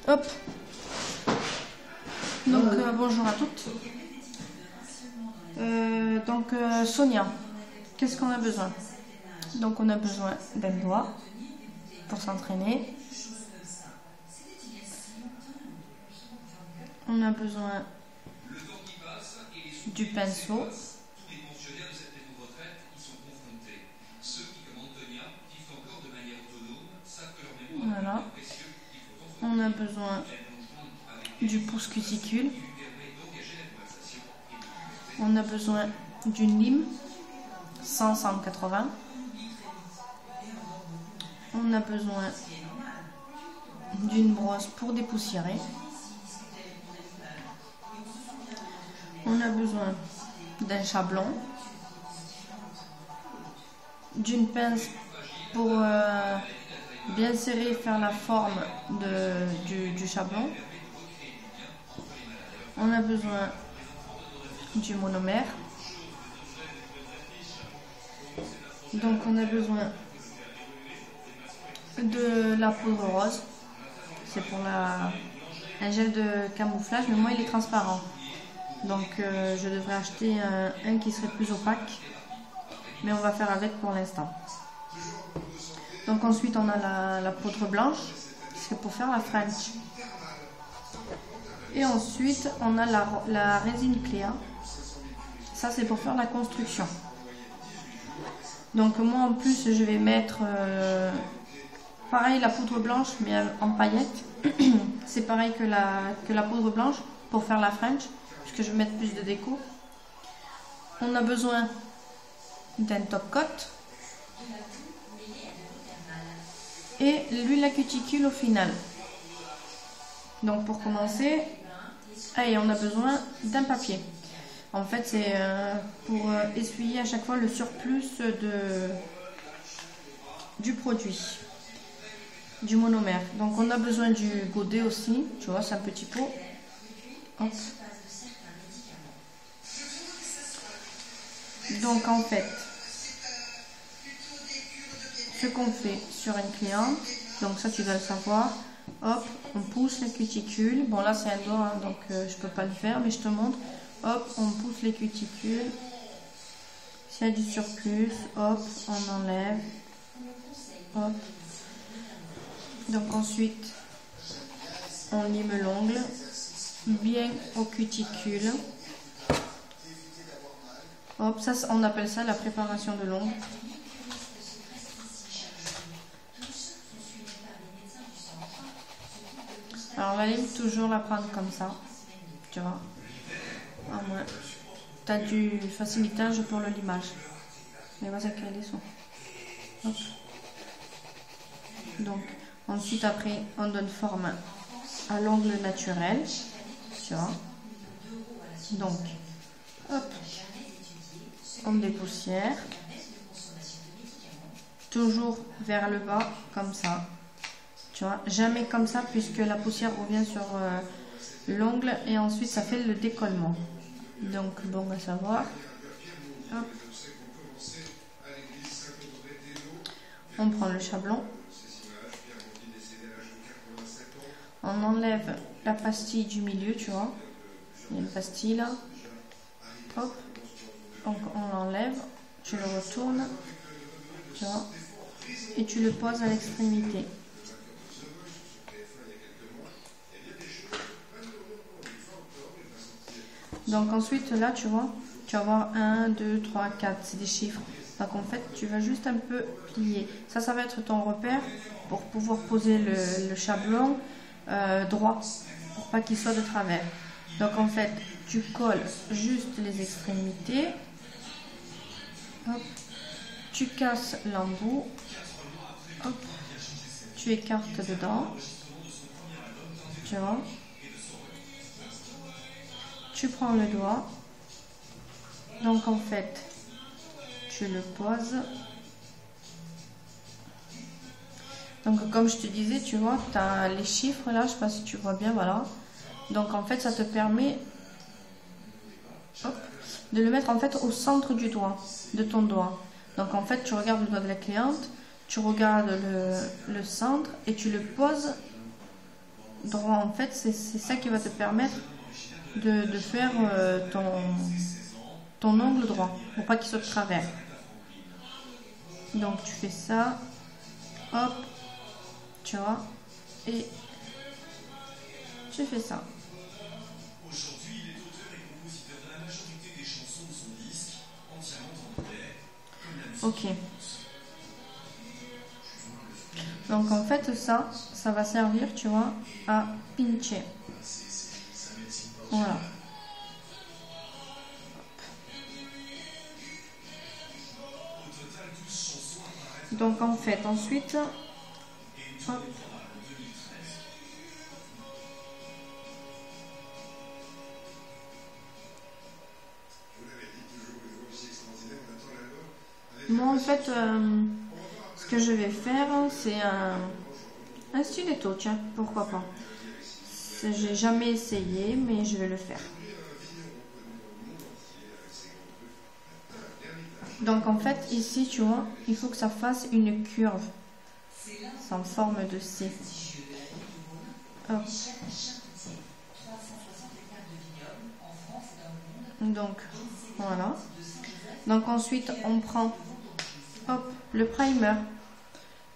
Hop. Donc bonjour à toutes. Sonia, qu'est-ce qu'on a besoin? Donc on a besoin d'un doigt pour s'entraîner. On a besoin du pinceau. Voilà. On a besoin du pouce cuticule. On a besoin d'une lime 100-180. On a besoin d'une brosse pour dépoussiérer. On a besoin d'un chablon, d'une pince pour bien serrer et faire la forme du chablon. On a besoin du monomère. Donc on a besoin de la poudre rose. C'est pour un gel de camouflage, mais moi il est transparent. Donc je devrais acheter un qui serait plus opaque. Mais on va faire avec pour l'instant. Donc ensuite on a la poudre blanche, c'est pour faire la French. Et ensuite on a la résine Cléa, ça c'est pour faire la construction. Donc moi en plus je vais mettre pareil la poudre blanche mais en paillettes. C'est pareil que la poudre blanche pour faire la French, puisque je vais mettre plus de déco. On a besoin d'un top coat. Et l'huile à cuticule au final. Donc pour commencer, on a besoin d'un papier. En fait c'est pour essuyer à chaque fois le surplus du produit, du monomère. Donc on a besoin du godet aussi, tu vois c'est un petit pot. Hop. Donc en fait, ce qu'on fait sur une cliente, donc ça tu dois le savoir, hop, on pousse les cuticules, bon là c'est un doigt hein, donc je peux pas le faire mais je te montre, hop, on pousse les cuticules, s'il y a du surplus, hop, on enlève, hop, donc ensuite on lime l'ongle, bien aux cuticules, hop, ça on appelle ça la préparation de l'ongle. Alors la lime, toujours la prendre comme ça, tu vois, à moins. Tu as du facilitage pour le limage. Mais vas-y, quels sont. Hop. Donc, ensuite, après, on donne forme à l'ongle naturel, tu vois. Donc, hop, on dépoussière. Toujours vers le bas, comme ça. Tu vois, jamais comme ça puisque la poussière revient sur l'ongle et ensuite ça fait le décollement. Donc bon à savoir. Hop. On prend le chablon. On enlève la pastille du milieu, tu vois. Il y a une pastille là. Hop. Donc on l'enlève. Tu le retournes. Tu vois. Et tu le poses à l'extrémité. Donc ensuite là tu vois, tu vas avoir 1, 2, 3, 4, c'est des chiffres. Donc en fait tu vas juste un peu plier. Ça va être ton repère pour pouvoir poser le chablon droit, pour pas qu'il soit de travers. Donc en fait tu colles juste les extrémités. Hop. Tu casses l'embout. Hop. Tu écartes dedans. Tu vois. Tu prends le doigt, donc en fait, tu le poses. Donc comme je te disais, tu vois, tu as les chiffres là, je sais pas si tu vois bien, voilà. Donc en fait, ça te permet hop, de le mettre en fait au centre du doigt, de ton doigt. Donc en fait, tu regardes le doigt de la cliente, tu regardes le centre et tu le poses droit. En fait, c'est ça qui va te permettre de faire ton ongle droit, pour pas qu'il soit de travers. Donc tu fais ça, hop, tu vois, et tu fais ça. Ok. Donc en fait ça va servir, tu vois, à pincher. Voilà. Donc en fait ensuite, hop. Moi en fait, ce que je vais faire, c'est un stiletto, tiens, pourquoi pas. J'ai jamais essayé, mais je vais le faire. Donc en fait, ici, tu vois, il faut que ça fasse une curve, en forme de C. Hop. Donc, voilà. Donc ensuite, on prend, hop, le primer.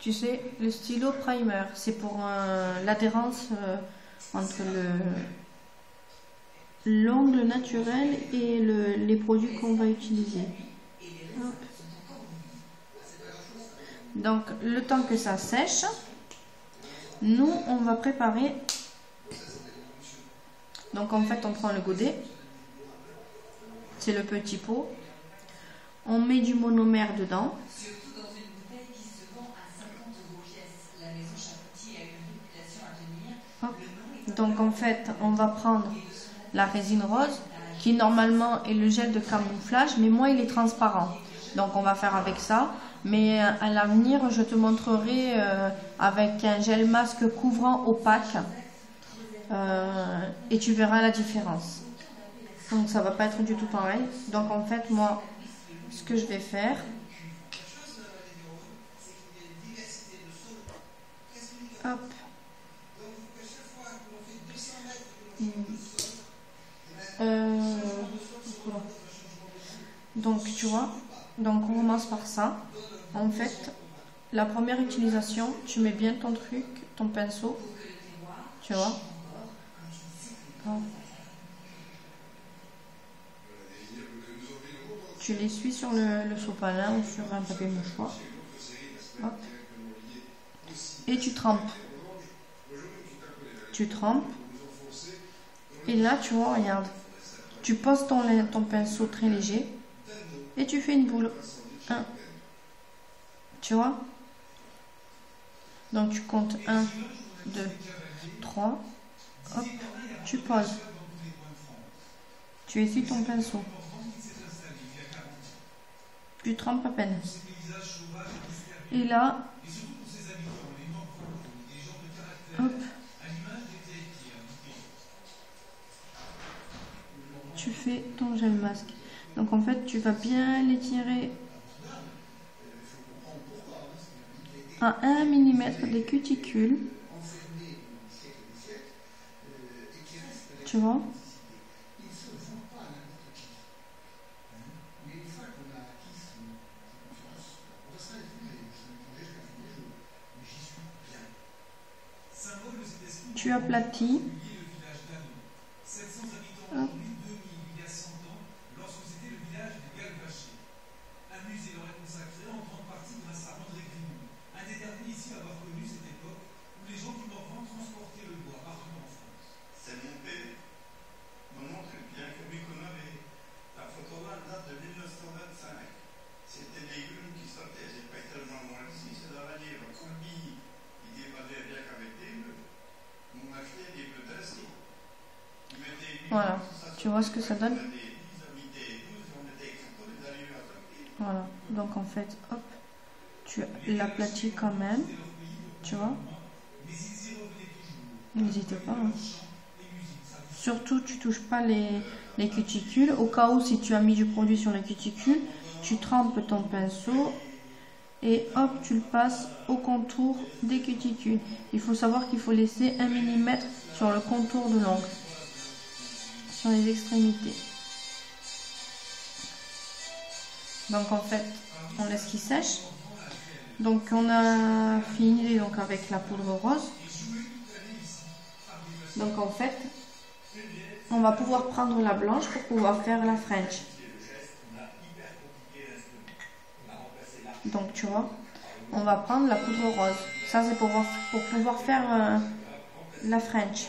Tu sais, le stylo primer, c'est pour l'adhérence entre l'ongle naturel et les produits qu'on va utiliser. Hop. Donc, le temps que ça sèche, nous, on va préparer. Donc, en fait, on prend le godet. C'est le petit pot. On met du monomère dedans. Hop. Donc, en fait, on va prendre la résine rose, qui normalement est le gel de camouflage, mais moi, il est transparent. Donc, on va faire avec ça. Mais à l'avenir, je te montrerai avec un gel masque couvrant opaque. Et tu verras la différence. Donc, ça va pas être du tout pareil. Donc, en fait, moi, ce que je vais faire, hop, donc tu vois, donc on commence par ça. En fait, la première utilisation, tu mets bien ton truc, ton pinceau, tu vois. Hop. Tu l'essuies sur le sopalin ou sur un papier mouchoir. Hop. Et tu trempes. Tu trempes. Et là, tu vois, regarde. Tu poses ton pinceau très léger. Et tu fais une boule. 1. Tu vois? Donc, tu comptes 1, 2, 3. Hop. Tu poses. Tu essuies ton pinceau. Tu trempes à peine. Et là, hop, tu fais ton gel masque. Donc en fait, tu vas bien l'étirer à 1 mm des cuticules. Tu vois? Tu aplatis. Hop. Voilà, tu vois ce que ça donne? Voilà, donc en fait, hop, tu l'aplatis quand même, tu vois? N'hésite pas. Hein. Surtout, tu touches pas les cuticules. Au cas où, si tu as mis du produit sur les cuticules, tu trempes ton pinceau et hop, tu le passes au contour des cuticules. Il faut savoir qu'il faut laisser 1 mm sur le contour de l'ongle, sur les extrémités. Donc en fait, on laisse qu'il sèche. Donc on a fini donc avec la poudre rose. Donc en fait, on va pouvoir prendre la blanche pour pouvoir faire la French. Donc tu vois, on va prendre la poudre rose. Ça c'est pour pouvoir faire la French.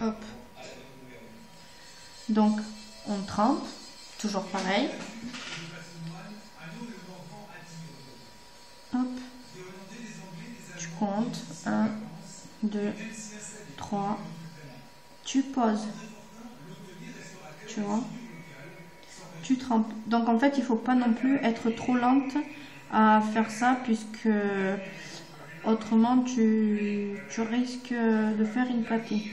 Hop. Donc on trempe, toujours pareil. Hop. Tu comptes 1, 2, 3. Tu poses. Tu vois. Tu trempes. Donc en fait, il ne faut pas non plus être trop lente à faire ça, puisque autrement tu risques de faire une pâtée.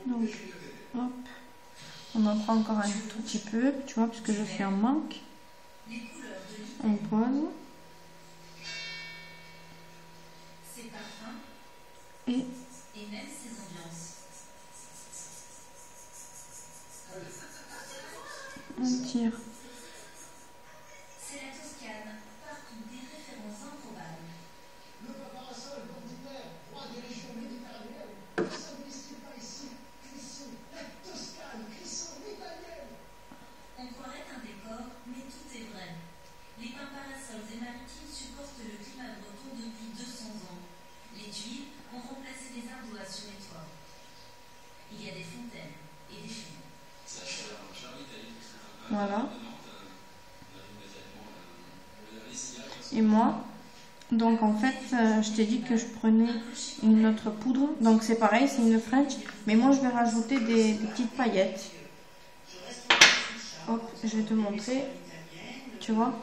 Donc, hop, on en prend encore un tout petit peu, tu vois, puisque je suis en manque. On pose. Et on tire. C'est la Toscane, partout des références improbables. Le paparasol, Gondibert, roi des régions méditerranéennes. Ne s'investit pas ici. Clisson, la Toscane, Clisson, l'italienne. On croirait un décor, mais tout est vrai. Les pins parasols et maritimes supportent le climat breton depuis 200 ans. Les tuiles ont remplacé les ardoises sur les toits. Il y a des fontaines et des chemins. Voilà. Et moi, donc en fait, je t'ai dit que je prenais une autre poudre. Donc c'est pareil, c'est une French. Mais moi, je vais rajouter des petites paillettes. Hop, je vais te montrer. Tu vois?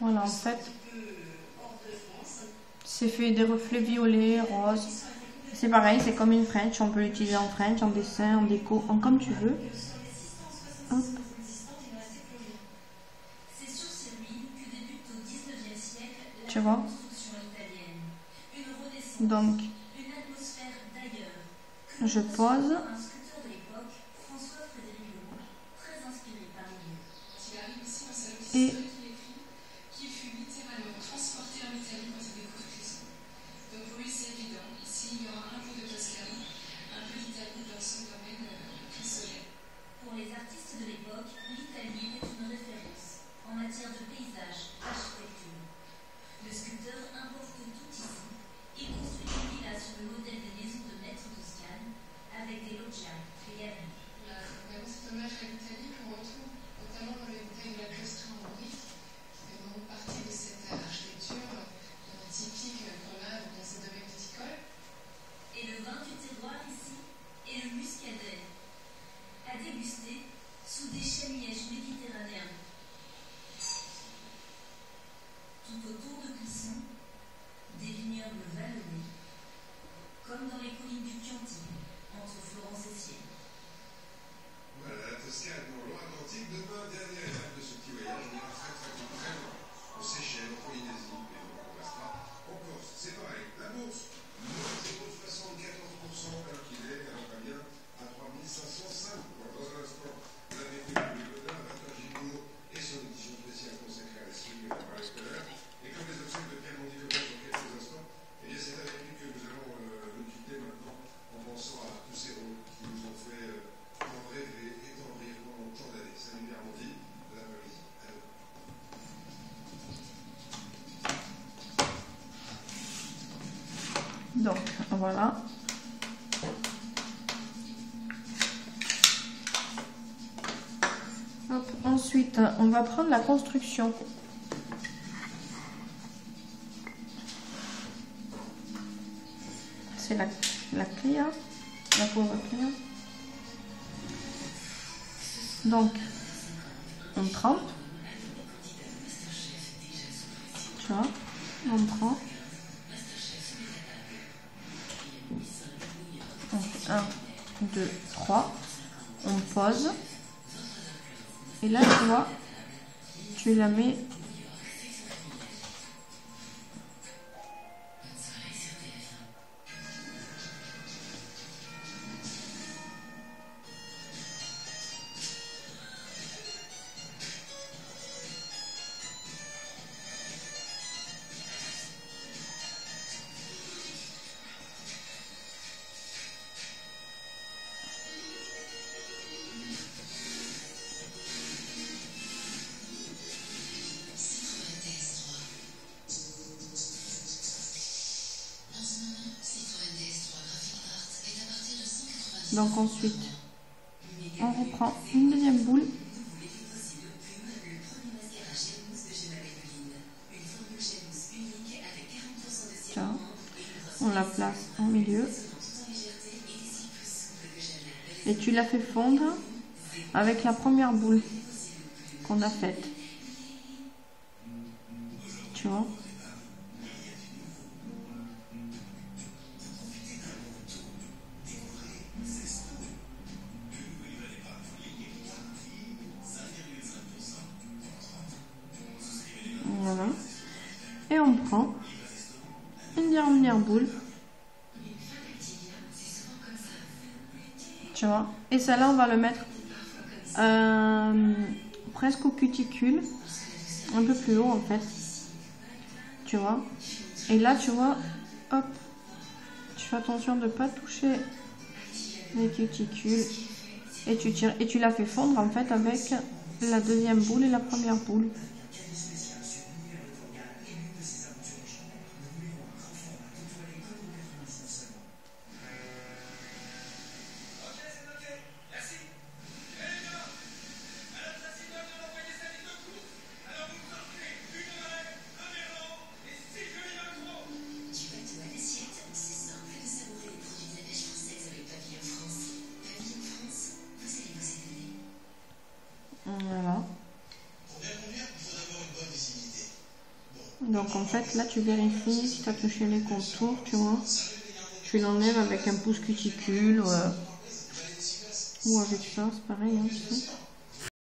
Voilà, en fait, c'est fait des reflets violets, roses. C'est pareil, c'est comme une French. On peut l'utiliser en French, en dessin, en déco, en comme tu veux. Hop. Tu vois? Donc, je pose. Et qui fut littéralement transporté en Italie quand il découvre Clisson. Donc pour lui c'est évident, ici il y aura un peu de Toscane, un peu d'Italie dans son domaine crissonné. Pour les artistes de l'époque, l'Italie est une référence en matière de paysage, d'architecture. Le sculpteur importe tout ici. Il construit une villa sur le modèle des maisons de maîtres toscanes avec des loggias et abris. Là, vraiment cet hommage à l'Italie qu'on retrouve notamment dans les détails de la closerie en briques, qui fait vraiment partie de cette architecture typique qu'on a dans ces domaines viticoles. Et le vin du terroir ici est le muscadet, à déguster sous des chamièges méditerranéens. Tout autour de Clisson, des vignobles vallonnés, comme dans les collines du Chianti, entre Florence et Sienne. Voilà, la Toscane, dans Loire-Atlantique. Demain, dernière étape de ce petit voyage. On ira très loin. Aux Seychelles, en Polynésie, et donc on restera en Corse. C'est pareil. La bourse, moins 0,74%, alors qu'il est, alors bien, à 3505. Dans un instant, la BPI. Donc voilà. Hop. Ensuite, on va prendre la construction. C'est la clé, hein, la pauvre clé. Hein. Donc, on trempe. Tu vois, on prend. Donc, 1, 2, 3. On pose. Et là, tu vois, tu la mets. Donc ensuite, on reprend une deuxième boule. Tiens, on la place en milieu. Et tu la fais fondre avec la première boule qu'on a faite. Tu vois ? Voilà. Et on prend une dernière boule. Tu vois. Et celle-là, on va le mettre presque au cuticule. Un peu plus haut, en fait. Tu vois. Et là, tu vois, hop. Tu fais attention de ne pas toucher les cuticules. Et tu tires. Et tu la fais fondre, en fait, avec la deuxième boule et la première boule. Voilà. Donc en fait là tu vérifies si tu as touché les contours, tu vois. Tu l'enlèves avec un pouce cuticule ou avec ça, c'est pareil, hein, tu sais.